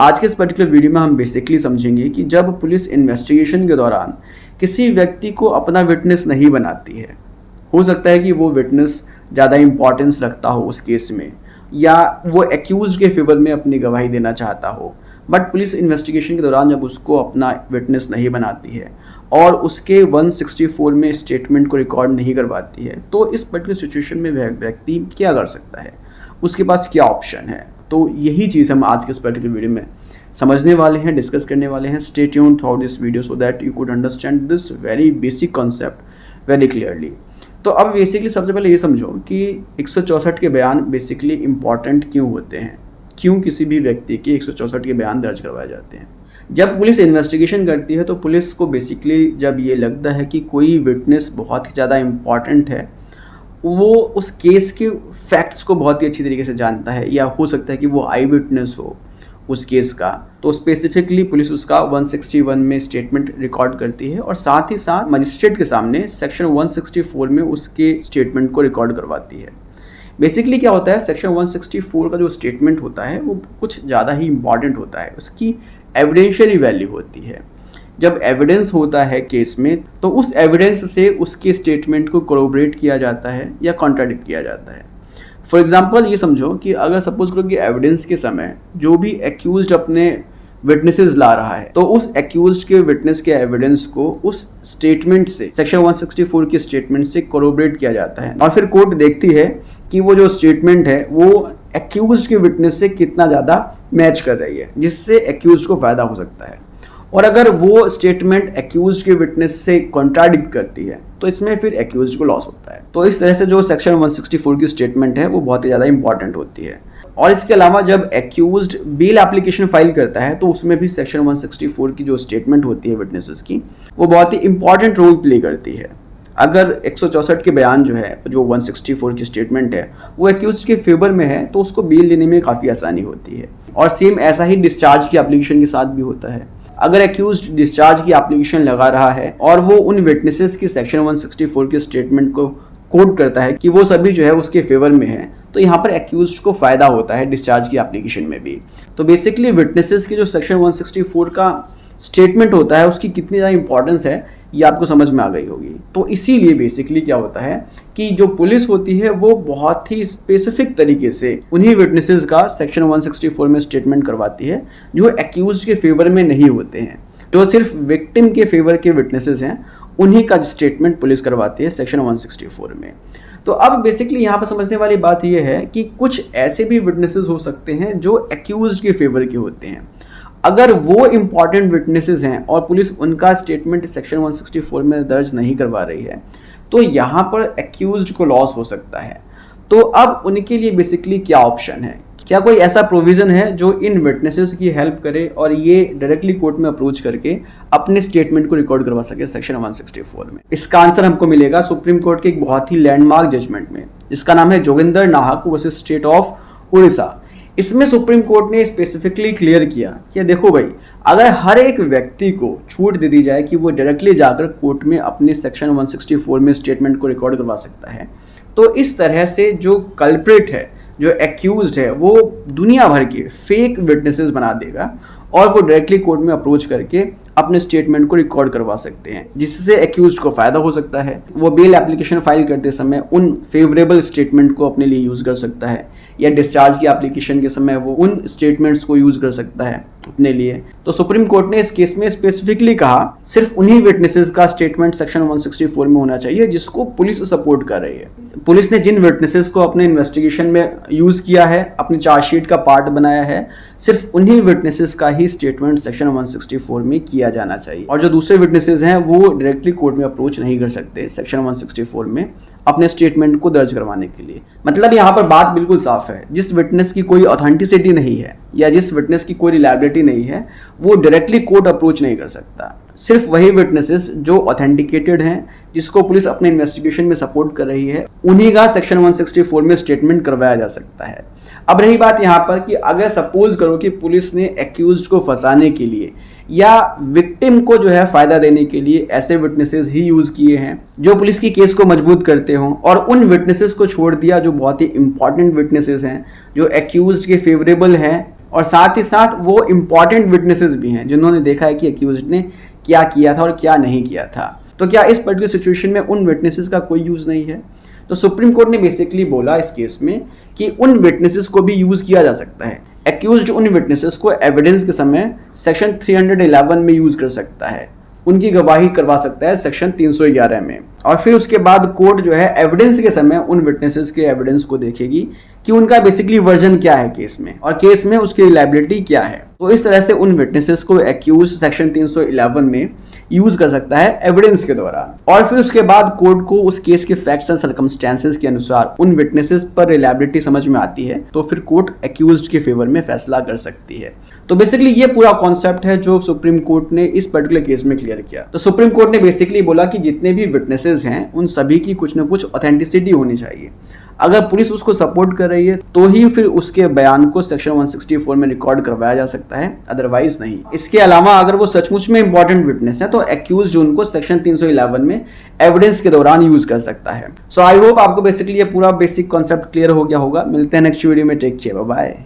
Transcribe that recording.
आज के इस पर्टिकुलर वीडियो में हम बेसिकली समझेंगे कि जब पुलिस इन्वेस्टिगेशन के दौरान किसी व्यक्ति को अपना विटनेस नहीं बनाती है, हो सकता है कि वो विटनेस ज़्यादा इंपॉर्टेंस रखता हो उस केस में, या वो एक्यूज के फेवर में अपनी गवाही देना चाहता हो, बट पुलिस इन्वेस्टिगेशन के दौरान जब उसको अपना विटनेस नहीं बनाती है और उसके 164 में स्टेटमेंट को रिकॉर्ड नहीं करवाती है, तो इस पर्टिकुलर सिचुएशन में वह व्यक्ति क्या कर सकता है, उसके पास क्या ऑप्शन है। तो यही चीज़ हम आज के इस पर्टिकुलर वीडियो में समझने वाले हैं, डिस्कस करने वाले हैं। Stay tuned through this video so that you could understand this very basic concept very clearly. तो अब बेसिकली सबसे पहले ये समझो कि 164 के बयान बेसिकली इंपॉर्टेंट क्यों होते हैं, क्यों किसी भी व्यक्ति के 164 के बयान दर्ज करवाए जाते हैं। जब पुलिस इन्वेस्टिगेशन करती है तो पुलिस को बेसिकली जब ये लगता है कि कोई विटनेस बहुत ही ज़्यादा इम्पॉर्टेंट है, वो उस केस के फैक्ट्स को बहुत ही अच्छी तरीके से जानता है, या हो सकता है कि वो आई विटनेस हो उस केस का, तो स्पेसिफिकली पुलिस उसका 161 में स्टेटमेंट रिकॉर्ड करती है और साथ ही साथ मजिस्ट्रेट के सामने सेक्शन 164 में उसके स्टेटमेंट को रिकॉर्ड करवाती है। बेसिकली क्या होता है, सेक्शन 164 का जो स्टेटमेंट होता है वो कुछ ज़्यादा ही इंपॉर्टेंट होता है, उसकी एविडेंशियली वैल्यू होती है। जब एविडेंस होता है केस में तो उस एविडेंस से उसके स्टेटमेंट को कोरोबरेट किया जाता है या कॉन्ट्राडिक्ट किया जाता है। फॉर एग्जांपल ये समझो कि अगर सपोज करो कि एविडेंस के समय जो भी एक्यूज्ड अपने विटनेसेस ला रहा है, तो उस एक्यूज्ड के विटनेस के एविडेंस को उस स्टेटमेंट से, सेक्शन 164 के स्टेटमेंट से कोरोबरेट किया जाता है, और फिर कोर्ट देखती है कि वो जो स्टेटमेंट है वो एक्यूज्ड के विटनेस से कितना ज़्यादा मैच कर रही है, जिससे एक्यूज्ड को फ़ायदा हो सकता है। और अगर वो स्टेटमेंट एक्यूज्ड के विटनेस से कॉन्ट्राडिक्ट करती है तो इसमें फिर एक्यूज्ड को लॉस होता है। तो इस तरह से जो सेक्शन 164 की स्टेटमेंट है वो बहुत ही ज़्यादा इंपॉर्टेंट होती है। और इसके अलावा जब एक्यूज्ड बेल एप्लीकेशन फाइल करता है तो उसमें भी सेक्शन 164 की जो स्टेटमेंट होती है विटनेसेस की, वो बहुत ही इंपॉर्टेंट रोल प्ले करती है। अगर 164 के बयान जो है, जो 164 की स्टेटमेंट है, वो एक्यूज्ड के फेवर में है तो उसको बेल लेने में काफ़ी आसानी होती है। और सेम ऐसा ही डिस्चार्ज की एप्लीकेशन के साथ भी होता है। अगर एक्यूज्ड डिस्चार्ज की एप्लीकेशन लगा रहा है और वो उन विटनेसेस की सेक्शन 164 के स्टेटमेंट को कोट करता है कि वो सभी जो है उसके फेवर में है, तो यहाँ पर एक्यूज्ड को फायदा होता है डिस्चार्ज की एप्लीकेशन में भी। तो बेसिकली विटनेसेस की जो सेक्शन 164 का स्टेटमेंट होता है उसकी कितनी ज़्यादा इंपॉर्टेंस है ये आपको समझ में आ गई होगी। तो इसीलिए बेसिकली क्या होता है कि जो पुलिस होती है वो बहुत ही स्पेसिफिक तरीके से उन्हीं विटनेसेस का सेक्शन 164 में स्टेटमेंट करवाती है जो एक्यूज्ड के फेवर में नहीं होते हैं। जो सिर्फ विक्टिम के फेवर के विटनेसेस हैं उन्हीं का स्टेटमेंट पुलिस करवाती है सेक्शन 164 में। तो अब बेसिकली यहाँ पर समझने वाली बात यह है कि कुछ ऐसे भी विटनेसेस हो सकते हैं जो एक्यूज्ड के फेवर के होते हैं। अगर वो इम्पॉर्टेंट विटनेसेस हैं और पुलिस उनका स्टेटमेंट सेक्शन 164 में दर्ज नहीं करवा रही है, तो यहाँ पर एक्यूज्ड को लॉस हो सकता है। तो अब उनके लिए बेसिकली क्या ऑप्शन है, क्या कोई ऐसा प्रोविज़न है जो इन विटनेसेस की हेल्प करे और ये डायरेक्टली कोर्ट में अप्रोच करके अपने स्टेटमेंट को रिकॉर्ड करवा सके सेक्शन 164 में? इसका आंसर हमको मिलेगा सुप्रीम कोर्ट के एक बहुत ही लैंडमार्क जजमेंट में, जिसका नाम है जोगिंदर नाहक वर्सेस स्टेट ऑफ उड़ीसा। इसमें सुप्रीम कोर्ट ने स्पेसिफिकली क्लियर किया कि देखो भाई, अगर हर एक व्यक्ति को छूट दे दी जाए कि वो डायरेक्टली जाकर कोर्ट में अपने सेक्शन 164 में स्टेटमेंट को रिकॉर्ड करवा सकता है, तो इस तरह से जो कल्प्रिट है, जो एक्यूज्ड है, वो दुनिया भर के फेक विटनेसेस बना देगा और वो डायरेक्टली कोर्ट में अप्रोच करके अपने स्टेटमेंट को रिकॉर्ड करवा सकते हैं, जिससे एक्यूज्ड को फायदा हो सकता है। वो बेल एप्लीकेशन फाइल करते समय उन फेवरेबल स्टेटमेंट को अपने लिए यूज कर सकता है, या डिस्चार्ज की एप्लीकेशन के समय वो उन स्टेटमेंट्स को यूज कर सकता है अपने लिए। तो सुप्रीम कोर्ट ने इस केस में स्पेसिफिकली कहा सिर्फ उन्हीं विटनेसेस का स्टेटमेंट सेक्शन 164 में होना चाहिए जिसको पुलिस सपोर्ट कर रही है। पुलिस ने जिन विटनेसेस को अपने इन्वेस्टिगेशन में यूज किया है, अपनी चार्जशीट का पार्ट बनाया है, सिर्फ उन्हीं विटनेसेस का ही स्टेटमेंट सेक्शन 164 में किया जाना चाहिए। और जो दूसरे विटनेसेस हैं वो डायरेक्टली कोर्ट में अप्रोच नहीं कर सकते सेक्शन 164 में अपने स्टेटमेंट को दर्ज करवाने के लिए। मतलब यहाँ पर बात बिल्कुल साफ है, जिस विटनेस की कोई ऑथेंटिसिटी नहीं है या जिस विटनेस की कोई रिलायबिलिटी नहीं है, वो डायरेक्टली कोर्ट अप्रोच नहीं कर सकता। सिर्फ वही विटनेसेस जो ऑथेंटिकेटेड हैं, जिसको पुलिस अपने इन्वेस्टिगेशन में सपोर्ट कर रही है, उन्हीं का सेक्शन 164 में स्टेटमेंट करवाया जा सकता है। अब रही बात यहाँ पर कि अगर सपोज करो कि पुलिस ने एक्यूज्ड को फंसाने के लिए या विक्टिम को जो है फायदा देने के लिए ऐसे विटनेसेस ही यूज किए हैं जो पुलिस की केस को मजबूत करते हों, और उन विटनेसेस को छोड़ दिया जो बहुत ही इंपॉर्टेंट विटनेसेस हैं, जो एक्यूज्ड के फेवरेबल हैं और साथ ही साथ वो इंपॉर्टेंट विटनेसेस भी हैं जिन्होंने देखा है कि एक्यूज्ड ने क्या किया था और क्या नहीं किया था। तो क्या इस पर्टिकुलर सिचुएशन में उन विटनेसेस का कोई यूज नहीं है? तो सुप्रीम कोर्ट ने बेसिकली बोला इस केस में कि उन विटनेसेस को भी यूज किया जा सकता है। एक्यूज्ड उन विटनेसेस को एविडेंस के समय सेक्शन 311 में यूज कर सकता है, उनकी गवाही करवा सकता है सेक्शन 311 में, और फिर उसके बाद कोर्ट जो है एविडेंस के समय उन विटनेसेस के एविडेंस को देखेगी कि उनका बेसिकली वर्जन क्या है केस में, और केस में उसकी रिलायबिलिटी क्या है। तो इस तरह से उन विटनेसेस को एक्यूज सेक्शन 311 में यूज कर सकता है एविडेंस के दौरान, और फिर उसके बाद कोर्ट को उस केस के फैक्ट्स एंड सर्कमस्टेंसेस के अनुसार उन विटनेसेस पर रिलायबिलिटी समझ में आती है तो फिर कोर्ट एक्यूज्ड के फेवर में फैसला कर सकती है। तो बेसिकली ये पूरा कॉन्सेप्ट है जो सुप्रीम कोर्ट ने इस पर्टिकुलर केस में क्लियर किया। तो सुप्रीम कोर्ट ने बेसिकली बोला कि जितने भी विटनेसेस हैं उन सभी की कुछ ना कुछ ऑथेंटिसिटी होनी चाहिए। अगर पुलिस उसको सपोर्ट कर रही है तो ही फिर उसके बयान को सेक्शन 164 में रिकॉर्ड करवाया जा सकता है, अदरवाइज नहीं। इसके अलावा अगर वो सचमुच में इंपॉर्टेंट विटनेस है तो एक्यूज उनको सेक्शन 311 में एविडेंस के दौरान यूज कर सकता है। सो आई होप आपको बेसिकली ये पूरा बेसिक कॉन्सेप्ट क्लियर हो गया होगा। मिलते हैं नेक्स्ट वीडियो में, टेक केयर, बाय बाय।